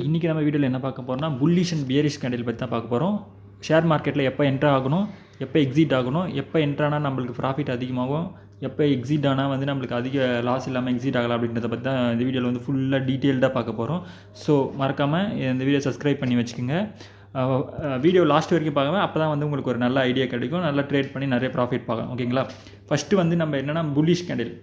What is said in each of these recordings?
இன்றைக்கி நம்ம வீடியோவில் என்ன பார்க்க போகிறோம்னா புல்லிஷ் அண்ட் பியரிஷ் கேண்டில் பற்றி தான் பார்க்க போகிறோம். ஷேர் மார்க்கெட்டில் எப்போ என்ட்ரு ஆகணும், எப்போ எக்ஸிட் ஆகணும், எப்போ என்ட்ரானால் நம்மளுக்கு ப்ராஃபிட் அதிகமாகும், எப்போ எக்ஸிட் ஆனால் வந்து நம்மளுக்கு அதிக லாஸ் இல்லாமல் எக்ஸிட் ஆகலாம் அப்படின்றத பற்றி தான் இந்த வீடியோவில் வந்து ஃபுல்லாக டீட்டெயில்டாக பார்க்க போகிறோம். ஸோ மறக்காமல் இந்த வீடியோ சப்ஸ்கிரைப் பண்ணி வச்சுக்கோங்க. வீடியோ லாஸ்ட் வரைக்கும் பார்க்காம அப்போ தான் வந்து உங்களுக்கு ஒரு நல்ல ஐடியா கிடைக்கும், நல்லா ட்ரேட் பண்ணி நிறைய ப்ராஃபிட் பார்க்கலாம். ஓகேங்களா? ஃபஸ்ட்டு வந்து நம்ம என்னென்னா புல்லிஷ் கேண்டில்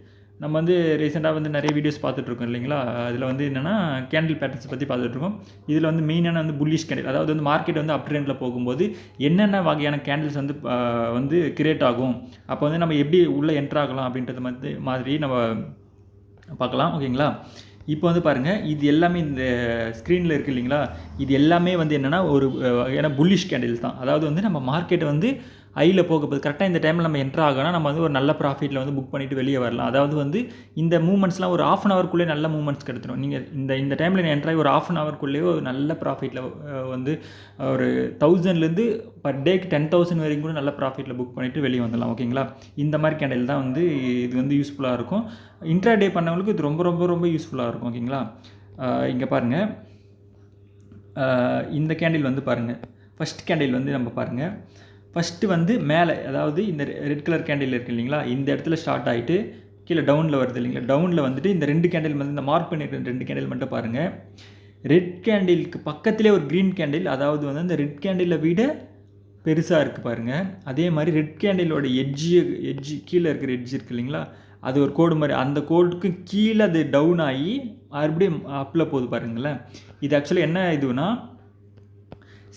நம்ம வந்து ரீசெண்டாக வந்து நிறைய வீடியோஸ் பார்த்துட்ருக்கோம் இல்லைங்களா? அதில் வந்து என்னென்னா கேண்டில் பேட்டர்ன்ஸ் பற்றி பார்த்துட்ருக்கோம். இதில் வந்து மெயினான வந்து புல்லிஷ் கேண்டில், அதாவது வந்து மார்க்கெட் வந்து அப் ட்ரெண்டில் போகும்போது என்னென்ன வகையான கேண்டில்ஸ் வந்து கிரியேட் ஆகும், அப்போ வந்து நம்ம எப்படி உள்ளே என்ட்ரு ஆகலாம் அப்படின்றது மாதிரி நம்ம பார்க்கலாம். ஓகேங்களா? இப்போ வந்து பாருங்கள், இது எல்லாமே இந்த ஸ்க்ரீனில் இருக்குது இல்லைங்களா? இது எல்லாமே வந்து என்னென்னா ஒரு வகையான புல்லிஷ் கேண்டில்ஸ் தான். அதாவது வந்து நம்ம மார்க்கெட்டை வந்து ஐயில் போகும்போது கரெக்டாக இந்த டைமில் நம்ம என்ட்ரு ஆகணும், நம்ம வந்து ஒரு நல்ல ப்ராஃபிட்டில் வந்து புக் பண்ணிவிட்டு வெளியே வரலாம். அதாவது வந்து இந்த மூமெண்ட்ஸ்லாம் ஒரு ½ ஹவர்க்குள்ளே நல்ல மூமெண்ட்ஸ் கிடைச்சிடும். நீங்கள் இந்த டைமில் நான் என்ட்ராகி ஒரு ½ ஹவர்க்குள்ளேயே ஒரு நல்ல ப்ராஃபிட்டில் வந்து ஒரு 1000லேருந்து பர் டேக்கு 10,000 வரைக்கும் கூட நல்ல ப்ராஃபிட்டில் புக் பண்ணிவிட்டு வெளியே வந்துடலாம். ஓகேங்களா? இந்த மாதிரி கேண்டில் தான் வந்து இது வந்து யூஸ்ஃபுல்லாக இருக்கும். இன்ட்ரா டே பண்ணவங்களுக்கு இது ரொம்ப ரொம்ப ரொம்ப யூஸ்ஃபுல்லாக இருக்கும். ஓகேங்களா? இங்கே பாருங்கள், இந்த கேண்டில் வந்து பாருங்கள், ஃபஸ்ட் கேண்டில் வந்து நம்ம பாருங்கள். ஃபஸ்ட்டு வந்து மேலே, அதாவது இந்த ரெட் கலர் கேண்டில் இருக்குது இல்லைங்களா? இந்த இடத்துல ஸ்டார்ட் ஆகிட்டு கீழே டவுனில் வருது இல்லைங்களா? டவுனில் வந்துட்டு இந்த 2 கேண்டில் வந்து இந்த மார்க் பண்ணியிருக்கிற 2 கேண்டில் மட்டும் பாருங்கள். ரெட் கேண்டிலுக்கு பக்கத்திலே ஒரு க்ரீன் கேண்டில், அதாவது வந்து அந்த ரெட் கேண்டிலை விட பெருசாக இருக்குது பாருங்கள். அதே மாதிரி ரெட் கேண்டிலோட எட்ஜு கீழே இருக்கிற எட்ஜ் இருக்குது இல்லைங்களா? அது ஒரு கோடு மாதிரி, அந்த கோடுக்கு கீழே அது டவுன் ஆகி மறுபடியும் அப்பில் போகுது பாருங்களேன். இது ஆக்சுவலாக என்ன இதுனா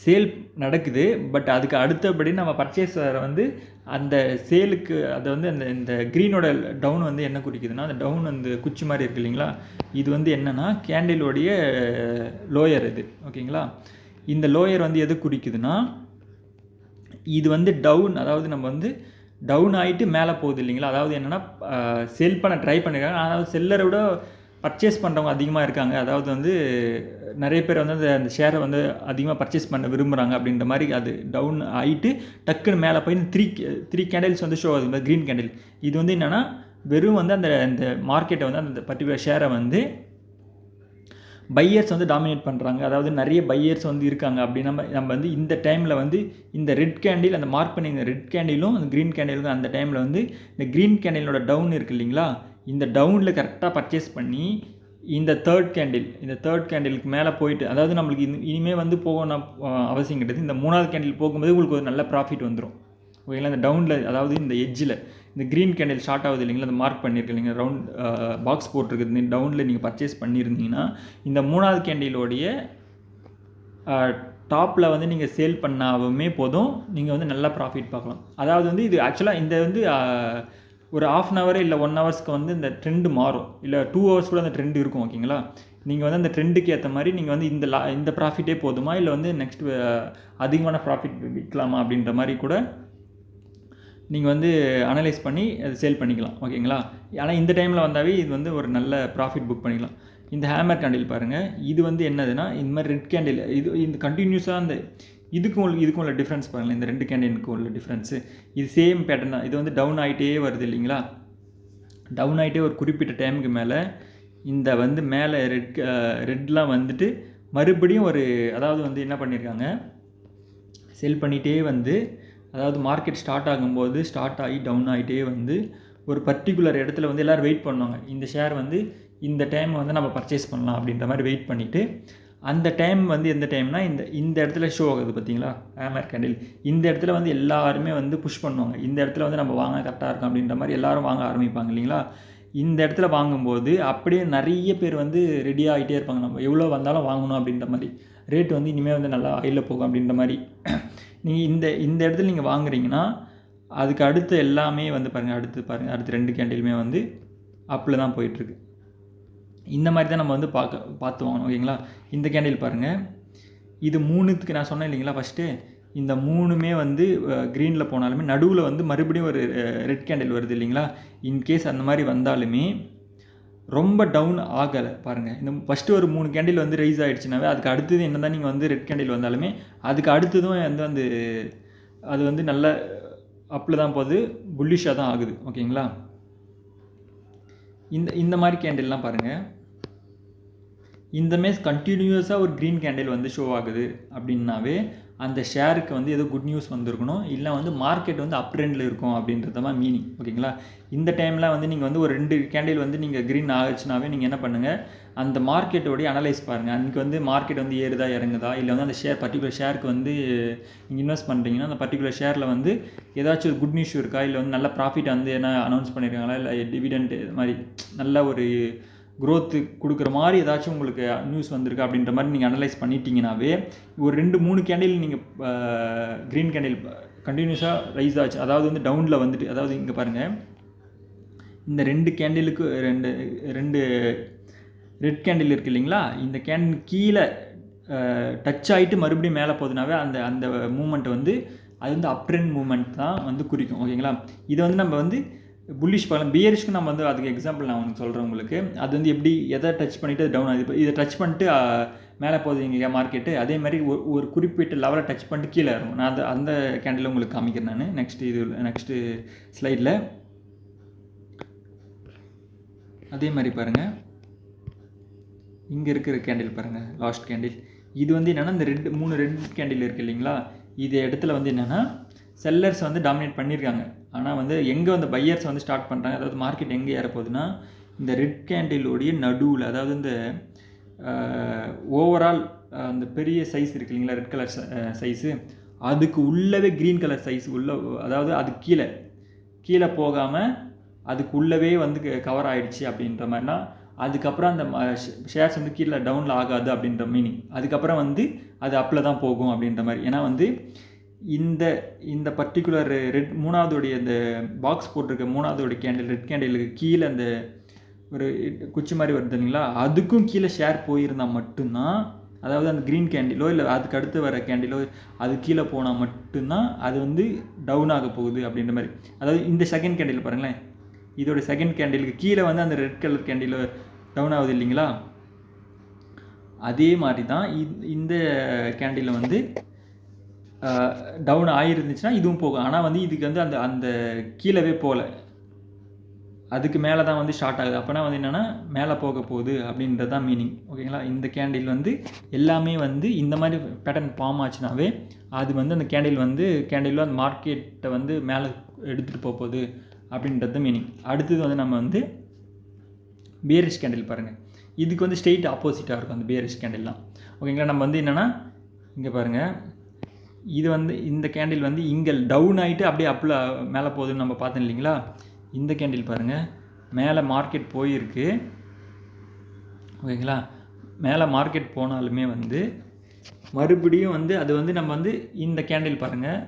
சேல் நடக்குது, பட் அதுக்கு அடுத்தபடி நம்ம பர்ச்சேஸ் வந்து அந்த சேலுக்கு அதை வந்து இந்த க்ரீனோட டவுன் வந்து என்ன குறிக்குதுன்னா, அந்த டவுன் வந்து குச்சி மாதிரி இருக்குது இல்லைங்களா? இது வந்து என்னென்னா கேண்டிலோடைய லோயர் இது. ஓகேங்களா? இந்த லோயர் வந்து எது குறிக்குதுன்னா, இது வந்து டவுன், அதாவது நம்ம வந்து டவுன் ஆகிட்டு மேலே போகுது இல்லைங்களா? அதாவது என்னென்னா செல் பண்ண ட்ரை பண்ணியிருக்காங்க, அதாவது செல்லரை விட பர்ச்சேஸ் பண்ணுறவங்க அதிகமாக இருக்காங்க. அதாவது வந்து நிறைய பேர் வந்து அந்த ஷேரை வந்து அதிகமாக பர்ச்சேஸ் பண்ண விரும்புகிறாங்க அப்படின்ற மாதிரி அது டவுன் ஆகிட்டு டக்குன்னு மேலே போய் த்ரீ கேண்டில்ஸ் வந்து ஷோ ஆகுது, இந்த க்ரீன் கேண்டில். இது வந்து என்னென்னா வெறும் வந்து அந்த மார்க்கெட்டை வந்து அந்த பர்டிகுலர் ஷேரை வந்து பையர்ஸ் வந்து டாமினேட் பண்ணுறாங்க, அதாவது நிறைய பையர்ஸ் வந்து இருக்காங்க. அப்படி நம்ம வந்து இந்த டைமில் வந்து இந்த ரெட் கேண்டில், அந்த மார்க் பண்ணி இந்த ரெட் கேண்டிலும் அந்த க்ரீன் கேண்டிலுக்கும் அந்த டைமில் வந்து இந்த க்ரீன் கேண்டிலோட டவுன் இருக்குது இல்லைங்களா? இந்த டவுனில் கரெக்டாக பர்ச்சேஸ் பண்ணி இந்த தேர்ட் கேண்டிலுக்கு மேலே போயிட்டு, அதாவது நம்மளுக்கு இனிமேல் வந்து போகணும் அவசியம் கிடையாது. இந்த 3வது கேண்டில் போகும்போது உங்களுக்கு ஒரு நல்ல ப்ராஃபிட் வந்துடும். ஓகேங்களா? இந்த டவுனில், அதாவது இந்த எட்ஜில் இந்த க்ரீன் கேண்டில் ஸ்டார்ட் ஆகுது இல்லைங்களா? அந்த மார்க் பண்ணியிருக்கு இல்லைங்க, ரவுண்ட் பாக்ஸ் போட்டிருக்குது, இந்த டவுனில் நீங்கள் பர்ச்சேஸ் பண்ணியிருந்தீங்கன்னா இந்த 3வது கேண்டிலோடைய டாப்பில் வந்து நீங்கள் சேல் பண்ணாலுமே போதும், நீங்கள் வந்து நல்லா ப்ராஃபிட் பார்க்கலாம். அதாவது வந்து இது ஆக்சுவலாக இந்த வந்து ஒரு ½ ஹவர் இல்லை 1 ஹவர்ஸ்க்கு வந்து இந்த ட்ரெண்டு மாறும், இல்லை 2 ஹவர்ஸ் கூட அந்த ட்ரெண்ட் இருக்கும். ஓகேங்களா? நீங்கள் வந்து அந்த ட்ரெண்டுக்கு ஏற்ற மாதிரி நீங்கள் வந்து இந்த ப்ராஃபிட்டே போதுமா, இல்லை வந்து நெக்ஸ்ட் அதிகமான ப்ராஃபிட் விற்கலாமா அப்படின்ற மாதிரி கூட நீங்கள் வந்து அனலைஸ் பண்ணி அது சேல் பண்ணிக்கலாம். ஓகேங்களா? ஆனால் இந்த டைமில் வந்தாவே இது வந்து ஒரு நல்ல ப்ராஃபிட் புக் பண்ணிக்கலாம். இந்த ஹேமர் கேண்டில் பாருங்கள், இது வந்து என்னதுன்னா இந்த மாதிரி ரெட் கேண்டில், இந்த கண்டினியூஸாக அந்த இதுக்கும் உள்ள டிஃப்ரென்ஸ் பாருங்கள். இந்த 2 கேண்டிலுக்கும் உள்ள டிஃப்ரென்ஸு இது சேம் பேட்டர்ன் தான். இது வந்து டவுன் ஆகிட்டே வருது இல்லைங்களா? டவுன் ஆகிட்டே ஒரு குறிப்பிட்ட டைமுக்கு மேலே இந்த வந்து மேலே ரெட்லாம் வந்துட்டு மறுபடியும் அதாவது வந்து என்ன பண்ணியிருக்காங்க, செல் பண்ணிகிட்டே வந்து, அதாவது மார்க்கெட் ஸ்டார்ட் ஆகும்போது ஸ்டார்ட் ஆகி டவுன் ஆகிட்டே வந்து ஒரு பர்டிகுலர் இடத்துல வந்து எல்லோரும் வெயிட் பண்ணுவாங்க. இந்த ஷேர் வந்து இந்த டைம் வந்து நம்ம பர்ச்சேஸ் பண்ணலாம் அப்படின்ற மாதிரி வெயிட் பண்ணிவிட்டு, அந்த டைம் வந்து எந்த டைம்னா இந்த இடத்துல ஷோ ஆகுது பார்த்தீங்களா? Hammer candle. இந்த இடத்துல வந்து எல்லாருமே வந்து புஷ் பண்ணுவாங்க. இந்த இடத்துல வந்து நம்ம வாங்க கரெக்டாக இருக்கும் அப்படின்ற மாதிரி எல்லோரும் வாங்க ஆரம்பிப்பாங்க இல்லைங்களா? இந்த இடத்துல வாங்கும்போது அப்படியே நிறைய பேர் வந்து ரெடி ஆகிட்டே இருப்பாங்க, நம்ம எவ்வளோ வந்தாலும் வாங்கணும் அப்படின்ற மாதிரி. ரேட் வந்து இனிமேல் வந்து நல்லா ஹையில் போகும் அப்படின்ற மாதிரி. நீங்கள் இந்த இடத்துல நீங்கள் வாங்குறீங்கன்னா அதுக்கு அடுத்து எல்லாமே வந்து பாருங்கள், அடுத்து 2 கேண்டிலுமே வந்து அப்பில் தான் போயிட்டுருக்கு. இந்த மாதிரி தான் நம்ம வந்து பார்த்து வாங்கணும். ஓகேங்களா? இந்த கேண்டில் பாருங்கள், இது 3த்துக்கு நான் சொன்னேன் இல்லைங்களா ஃபஸ்ட்டு, இந்த 3மே வந்து க்ரீனில் போனாலுமே நடுவில் வந்து மறுபடியும் ஒரு ரெட் கேண்டில் வருது இல்லைங்களா? இன்கேஸ் அந்த மாதிரி வந்தாலுமே ரொம்ப டவுன் ஆகலை பாருங்கள். இந்த ஃபஸ்ட்டு ஒரு 3 கேண்டில் வந்து ரைஸ் ஆகிடுச்சுனாவே அதுக்கு அடுத்தது என்ன தான் நீங்கள் வந்து ரெட் கேண்டில் வந்தாலுமே அதுக்கு அடுத்ததும் வந்து அது வந்து நல்ல அப்பில் தான் போகுது, புல்லிஷாக தான் ஆகுது. ஓகேங்களா? இந்த மாதிரி கேண்டில்லாம் பாருங்கள், இந்த மாரி கண்டினியூஸாக ஒரு க்ரீன் கேண்டில் வந்து ஷோ ஆகுது அப்படின்னாவே அந்த ஷேருக்கு வந்து ஏதோ குட் நியூஸ் வந்திருக்கணும், இல்லை வந்து மார்க்கெட் வந்து அப் ட்ரெண்டில் இருக்கும் அப்படின்றது தான் மீனிங். ஓகேங்களா? இந்த டைமில் வந்து நீங்கள் வந்து ஒரு 2 கேண்டில் வந்து நீங்கள் க்ரீன் ஆச்சுனாவே நீங்கள் என்ன பண்ணுங்கள், அந்த மார்க்கெட்டோடைய அனலைஸ் பாருங்கள். அன்றைக்கி வந்து மார்க்கெட் வந்து ஏறுதா இறங்குதா, இல்லை வந்து அந்த பர்டிகுலர் ஷேருக்கு வந்து நீங்கள் இன்வெஸ்ட் பண்ணுறீங்கன்னா அந்த பர்டிகுலர் ஷேரில் வந்து ஏதாச்சும் ஒரு குட் நியூஸ் இருக்கா, இல்லை வந்து நல்ல ப்ராஃபிட் வந்து என்ன அனௌன்ஸ் பண்ணியிருக்காங்களா, இல்லை டிவிடெண்ட் இது மாதிரி நல்ல ஒரு க்ரோத்து கொடுக்குற மாதிரி ஏதாச்சும் உங்களுக்கு நியூஸ் வந்திருக்கு அப்படின்ற மாதிரி நீங்கள் அனலைஸ் பண்ணிட்டீங்கன்னாவே ஒரு 2-3 கேண்டில் நீங்கள் க்ரீன் கேண்டில் கண்டினியூஸாக ரைஸ் ஆச்சு, அதாவது வந்து டவுனில் வந்துட்டு, அதாவது இங்கே பாருங்கள் இந்த 2 கேண்டிலுக்கு ரெண்டு ரெட் கேண்டில் இருக்குது இல்லைங்களா, இந்த கேண்டில் கீழே டச் ஆகிட்டு மறுபடியும் மேலே போகுதுனாவே அந்த மூமெண்ட் வந்து அது வந்து அப் ட்ரெண்ட் மூமெண்ட் தான் வந்து குறிக்கும். ஓகேங்களா? இதை வந்து நம்ம வந்து புல்லிஷ் பார்க்கலாம். பியரிஷ்க்கு நம்ம வந்து அதுக்கு எக்ஸாம்பிள் நான் உங்களுக்கு சொல்கிறேன் உங்களுக்கு. அது வந்து எப்படி எதை டச் பண்ணிவிட்டு அது டவுன் ஆகுது. இப்போ இதை டச் பண்ணிட்டு மேலே போகுது இல்லையா மார்க்கெட்டு, அதே மாதிரி ஒரு குறிப்பிட்ட லெவலை டச் பண்ணிட்டு கீழே இருக்கும். நான் அந்த கேண்டில் உங்களுக்கு காமிக்கிறேன் நான் நெக்ஸ்ட்டு ஸ்லைடில். அதே மாதிரி பாருங்கள், இங்கே இருக்கிற கேண்டில் பாருங்கள், லாஸ்ட் கேண்டில். இது வந்து என்னென்னா இந்த 3 ரெட் கேண்டில் இருக்குது இல்லைங்களா, இது இடத்துல வந்து என்னென்னா செல்லர்ஸ் வந்து டாமினேட் பண்ணியிருக்காங்க. ஆனால் வந்து எங்கே வந்து பையர்ஸ் வந்து ஸ்டார்ட் பண்ணுறாங்க, அதாவது மார்க்கெட் எங்கே ஏறப்போகுதுன்னா இந்த ரெட் கேண்டிலோடைய நடுவில், அதாவது இந்த ஓவரால் அந்த பெரிய சைஸ் இருக்குது இல்லைங்களா, ரெட் கலர் சைஸு, அதுக்கு உள்ளவே க்ரீன் கலர் சைஸ் அதாவது அது கீழே போகாமல் அதுக்கு உள்ளவே வந்து கவர் ஆகிடுச்சு அப்படின்ற மாதிரினா, அதுக்கப்புறம் அந்த ஷேர்ஸ் வந்து கீழே டவுனில் ஆகாது அப்படின்ற மீனிங். அதுக்கப்புறம் வந்து அது அப்பில் தான் போகும் அப்படின்ற மாதிரி. ஏன்னா வந்து இந்த பர்டிகுலர் மூணாவதுடைய இந்த பாக்ஸ் போட்டிருக்க மூணாவதுடைய கேண்டில், ரெட் கேண்டிலுக்கு கீழே அந்த ஒரு குச்சி மாதிரி வருது இல்லைங்களா, அதுக்கும் கீழே ஷேர் போயிருந்தால் மட்டும்தான், அதாவது அந்த க்ரீன் கேண்டிலோ இல்லை அதுக்கு அடுத்து வர கேண்டிலோ அது கீழே போனால் மட்டும்தான் அது வந்து டவுன் ஆக போகுது அப்படின்ற மாதிரி. அதாவது இந்த செகண்ட் கேண்டில் பாருங்களேன், இதோட செகண்ட் கேண்டிலுக்கு கீழே வந்து அந்த ரெட் கலர் கேண்டில் டவுன் ஆகுது இல்லைங்களா, அதே மாதிரி தான் இந்த கேண்டில் வந்து டவுன் ஆகிருந்துச்சுன்னா இதுவும் போகும். ஆனால் வந்து இதுக்கு வந்து அந்த கீழவே போகல, அதுக்கு மேலே தான் வந்து ஸ்டார்ட் ஆகுது. அப்போனா வந்து என்னென்னா மேலே போக போகுது அப்படின்றது தான் மீனிங். ஓகேங்களா? இந்த கேண்டில் வந்து எல்லாமே வந்து இந்த மாதிரி பேட்டர்ன் ஃபார்ம் ஆச்சுனாவே அது வந்து அந்த கேண்டில் அந்த மார்க்கெட்டை வந்து மேலே எடுத்துகிட்டு போகுது அப்படின்றது மீனிங். அடுத்தது வந்து நம்ம வந்து பியரிஷ் கேண்டில் பாருங்கள், இதுக்கு வந்து ஸ்ட்ரெயிட் ஆப்போசிட்டாக இருக்கும் அந்த பியரிஷ் கேண்டில்லாம். ஓகேங்களா? நம்ம வந்து என்னென்னா இங்கே பாருங்கள், இது வந்து இந்த கேண்டில் வந்து இங்கே டவுன் ஆகிட்டு அப்படியே அப்பில் மேலே போகுதுன்னு நம்ம பார்த்தோம் இல்லைங்களா. இந்த கேண்டில் பாருங்கள், மேலே மார்க்கெட் போயிருக்கு. ஓகேங்களா? மேலே மார்க்கெட் போனாலுமே வந்து மறுபடியும் வந்து அது வந்து நம்ம வந்து இந்த கேண்டில் பாருங்கள்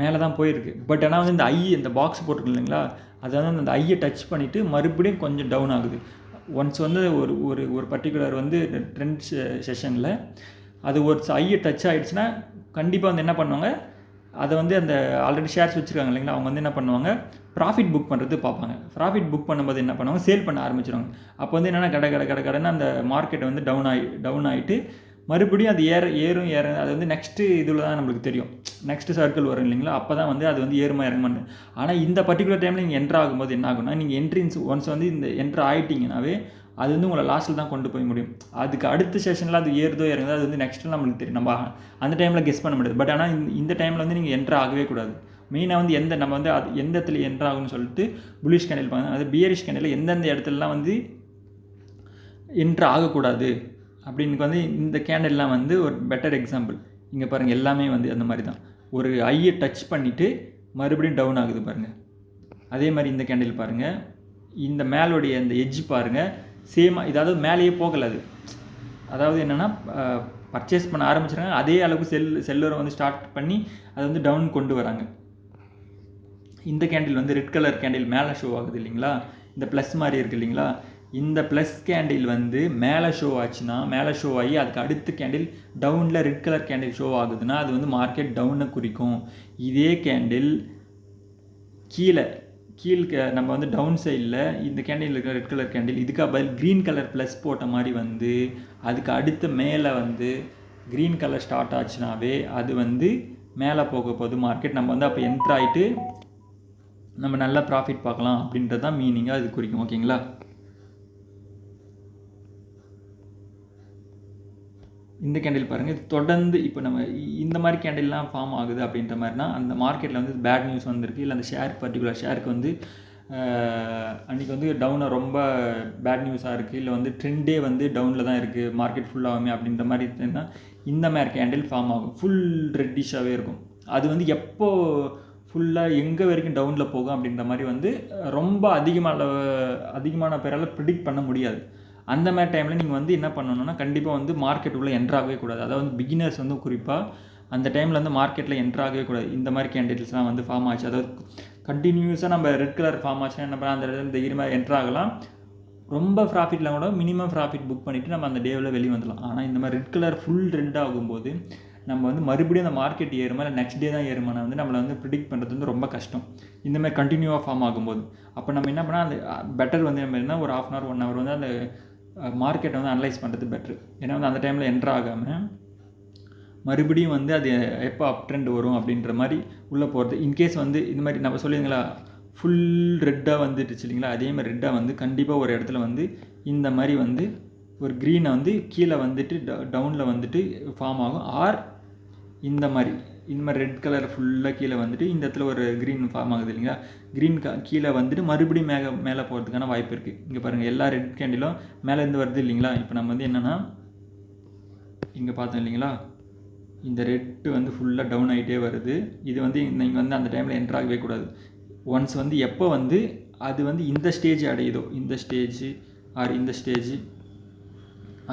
மேலே தான் போயிருக்கு. பட் ஆனால் வந்து இந்த பாக்ஸ் போட்டிருக்கு இல்லைங்களா, அதை வந்து அந்த ஐயை டச் பண்ணிவிட்டு மறுபடியும் கொஞ்சம் டவுன் ஆகுது. ஒன்ஸ் வந்து ஒரு பர்டிகுலர் வந்து ட்ரெண்ட் செஷனில் அது ஒரு ஐயை டச் ஆகிடுச்சுன்னா கண்டிப்பாக வந்து என்ன பண்ணுவாங்க, அதை வந்து அந்த ஆல்ரெடி ஷேர்ஸ் வச்சுருக்காங்க இல்லைங்களா, அவங்க வந்து என்ன பண்ணுவாங்க, ப்ராஃபிட் புக் பண்ணுறது பார்ப்பாங்க. ப்ராஃபிட் புக் பண்ணும்போது என்ன பண்ணுவாங்க, சேல் பண்ண ஆரம்பிச்சிடுவாங்க. அப்போ வந்து என்னென்னா கடைன்னு அந்த மார்க்கெட்டை வந்து டவுன் ஆகிட்டு மறுபடியும் அது ஏறும் அது வந்து நெக்ஸ்ட்டு இதில் தான் நம்மளுக்கு தெரியும், நெக்ஸ்ட்டு சர்க்கிள் வரும் இல்லைங்களா, அப்போ தான் வந்து அது வந்து ஏறுமா இறங்குமான்னு. ஆனால் இந்த பர்டிகுலர் டைமில் நீங்கள் என்ட்ரு ஆகும்போது என்ன ஆகும்னா, நீங்கள் என்ட்ரின்ஸ் ஒன்ஸ் வந்து இந்த என்ட்ரு ஆகிட்டிங்கனாவே அது வந்து உங்களை லாஸ்ட்டில் தான் கொண்டு போய் முடியும். அதுக்கு அடுத்த செஷனில் அது ஏறுதோ இறங்குதோ அது வந்து நெக்ஸ்ட்டு நம்மளுக்கு தெரியும், நம்ம அந்த டைமில் கெஸ் பண்ண முடியாது. பட் ஆனால் இந்த டைமில் வந்து நீங்கள் என்ட்ரு ஆகவே கூடாது. மெயினாக வந்து நம்ம வந்து அது எந்த இடத்துல என்ட்ரு ஆகும்னு சொல்லிட்டு புல்லிஷ் கேண்டில் பாருங்கள், அது பியரிஷ் கேண்டில் எந்தெந்த இடத்துலலாம் வந்து என்ட்ரு ஆகக்கூடாது அப்படின்னு வந்து இந்த கேண்டில்லாம் வந்து ஒரு பெட்டர் எக்ஸாம்பிள். இங்கே பாருங்கள், எல்லாமே வந்து அந்த மாதிரி தான், ஒரு ஐயை டச் பண்ணிவிட்டு மறுபடியும் டவுன் ஆகுது பாருங்கள். அதே மாதிரி இந்த கேண்டில் பாருங்கள், இந்த மேலோடைய இந்த எட்ஜ் பாருங்கள் சேமாக, இதாவது மேலேயே போகலை அது, அதாவது என்னென்னா பர்ச்சேஸ் பண்ண ஆரம்பிச்சிருக்காங்க, அதே அளவுக்கு செல்லரை வந்து ஸ்டார்ட் பண்ணி அதை வந்து டவுன் கொண்டு வராங்க. இந்த கேண்டில் வந்து ரெட் கலர் கேண்டில் மேலே ஷோ ஆகுது இல்லைங்களா, இந்த ப்ளஸ் மாதிரி இருக்குது இல்லைங்களா, இந்த ப்ளஸ் கேண்டில் வந்து மேலே ஷோ ஆச்சுன்னா, மேலே ஷோ ஆகி அதுக்கு அடுத்த கேண்டில் டவுனில் ரெட் கலர் கேண்டில் ஷோ ஆகுதுன்னா அது வந்து மார்க்கெட் டவுனை குறிக்கும். இதே கேண்டில் கீழே நம்ம வந்து டவுன் சைடில் இந்த கேண்டில் இருக்கிற ரெட் கலர் கேண்டில் இதுக்காக பதில் க்ரீன் கலர் ப்ளஸ் போட்ட மாதிரி வந்து அதுக்கு அடுத்த மேலே வந்து க்ரீன் கலர் ஸ்டார்ட் ஆச்சுனாவே அது வந்து மேலே போக போகுது மார்க்கெட், நம்ம வந்து அப்போ என்ட்ரு ஆகிட்டு நம்ம நல்லா ப்ராஃபிட் பார்க்கலாம் அப்படின்றது தான் மீனிங்காக இது குறிக்கும். ஓகேங்களா? இந்த கேண்டில் பாருங்கள், இது தொடர்ந்து இப்போ நம்ம இந்த மாதிரி கேண்டில்லாம் ஃபார்ம் ஆகுது அப்படின்ற மாதிரினா அந்த மார்க்கெட்டில் வந்து பேட் நியூஸ் வந்திருக்கு, இல்லை அந்த பர்டிகுலர் ஷேருக்கு வந்து அன்றைக்கி வந்து டவுனாக ரொம்ப பேட் நியூஸாக இருக்குது, இல்லை வந்து ட்ரெண்டே வந்து டவுனில் தான் இருக்குது, மார்க்கெட் ஃபுல்லாகுமே அப்படின்ற மாதிரி இருந்தால் இந்த மாதிரி கேண்டில் ஃபார்ம் ஆகும். ஃபுல் ரெட்டிஷாகவே இருக்கும். அது வந்து எப்போ ஃபுல்லாக எங்கே வரைக்கும் டவுனில் போகும் அப்படின்ற மாதிரி வந்து ரொம்ப அதிகமான பேரால் ப்ரிடிக்ட் பண்ண முடியாது. அந்த மாதிரி டைமில் நீங்கள் வந்து என்ன பண்ணணுன்னா, கண்டிப்பாக வந்து மார்க்கெட் உள்ளே என்ட்ராகவே கூடாது. அதாவது பிகினர்ஸ் வந்து குறிப்பாக அந்த டைமில் வந்து மார்க்கெட்டில் என்ட்ராகவே கூடாது. இந்த மாதிரி கேண்டில்ஸ்லாம் வந்து ஃபார்ம் ஆச்சு, அதாவது கண்டினியூஸாக நம்ம ரெட் கலர் ஃபார்ம் ஆச்சுன்னா என்ன பண்ணலாம், அந்த இடத்துல தைரியமாக என்ட்ராகலாம். ரொம்ப ப்ராஃபிட்டில் கூட மினிமம் ப்ராஃபிட் புக் பண்ணிவிட்டு நம்ம அந்த டேவில் வெளியே வந்துடலாம். ஆனால் இந்த மாதிரி ரெட் கலர் ஃபுல் ரெட் ஆகும்போது நம்ம வந்து மறுபடியும் அந்த மார்க்கெட் ஏறுமா இல்லை நெக்ஸ்ட் டே தான் ஏறுமானா வந்து நம்மளை வந்து ப்ரிடிக்ட் பண்ணுறது வந்து ரொம்ப கஷ்டம், இந்த மாதிரி கண்டினியூவாக ஃபார்ம் ஆகும்போது. அப்போ நம்ம என்ன பண்ணால் அந்த பெட்டர் வந்து நம்ம என்ன ஒரு 1/2 hour 1 hour வந்து அந்த மார்க்கெட்டை வந்து அனலைஸ் பண்ணுறது பெட்ரு. ஏன்னா வந்து அந்த டைமில் என்ட்ரு ஆகாமல் மறுபடியும் வந்து அது எப்போ அப் ட்ரெண்ட் வரும் அப்படின்ற மாதிரி உள்ளே போகிறது. இன்கேஸ் வந்து இந்த மாதிரி நம்ம சொல்லிங்களா ஃபுல் ரெட்டாக வந்துடுச்சு இல்லைங்களா, அதே மாதிரி ரெட்டாக வந்து கண்டிப்பாக ஒரு இடத்துல வந்து இந்த மாதிரி வந்து ஒரு க்ரீனை வந்து கீழே வந்துட்டு டவுனில் வந்துட்டு ஃபார்ம் ஆகும். ஆர் இந்த மாதிரி ரெட் கலர் ஃபுல்லாக கீழே வந்துட்டு இந்த இடத்துல ஒரு க்ரீன் ஃபார்ம் ஆகுது இல்லைங்களா, க்ரீன் கீழே வந்துட்டு மறுபடியும் மேலே போகிறதுக்கான வாய்ப்பு இருக்குது. இங்கே பாருங்கள், எல்லா ரெட் கேண்டிலும் மேலேருந்து வருது இல்லைங்களா. இப்போ நம்ம வந்து என்னென்னா இங்கே பார்த்தோம் இல்லைங்களா, இந்த ரெட்டு வந்து ஃபுல்லாக டவுன் ஆகிட்டே வருது. இது வந்து நீங்கள் வந்து அந்த டைமில் என்ட்ரு ஆகவே கூடாது. ஒன்ஸ் வந்து எப்போ வந்து அது வந்து இந்த ஸ்டேஜ் அடையுதோ, இந்த ஸ்டேஜ் ஆர் இந்த ஸ்டேஜ்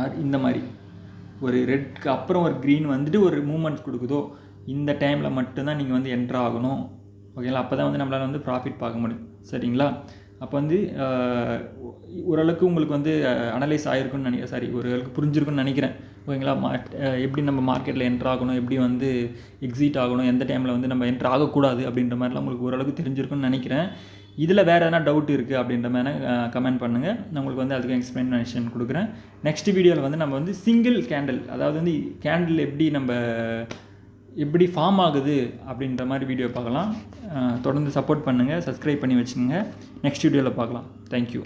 ஆர் இந்த மாதிரி ஒரு ரெட்க்கு அப்புறம் ஒரு க்ரீன் வந்துட்டு ஒரு மூமெண்ட்ஸ் கொடுக்குதோ, இந்த டைமில் மட்டும்தான் நீங்கள் வந்து என்ட்ரு ஆகணும். ஓகேங்களா, அப்போ தான் வந்து நம்மளால் வந்து ப்ராஃபிட் பார்க்க முடியும். சரிங்களா, அப்போ வந்து ஓரளவுக்கு உங்களுக்கு வந்து அனலைஸ் ஆகிருக்குன்னு ஓரளவுக்கு புரிஞ்சிருக்குன்னு நினைக்கிறேன். ஓகேங்களா, எப்படி நம்ம மார்க்கெட்டில் என்ட்ரு ஆகணும், எப்படி வந்து எக்ஸிட் ஆகணும், எந்த டைமில் வந்து நம்ம என்ட்ரு ஆகக்கூடாது அப்படின்ற மாதிரிலாம் உங்களுக்கு ஓரளவுக்கு தெரிஞ்சிருக்குன்னு நினைக்கிறேன். இதில் வேறு எதனா டவுட் இருக்குது அப்படின்ற மாதிரி கமெண்ட் பண்ணுங்கள், நான் உங்களுக்கு வந்து அதுக்கு எக்ஸ்ப்ளனேஷன் கொடுக்குறேன். நெக்ஸ்ட் வீடியோவில் வந்து நம்ம வந்து சிங்கிள் கேண்டில், அதாவது வந்து கேண்டில் எப்படி ஃபார்ம் ஆகுது அப்படின்ற மாதிரி வீடியோ பார்க்கலாம். தொடர்ந்து சப்போர்ட் பண்ணுங்கள், சப்ஸ்கிரைப் பண்ணி வச்சுக்கோங்க. நெக்ஸ்ட் வீடியோவில் பார்க்கலாம். தேங்க்யூ.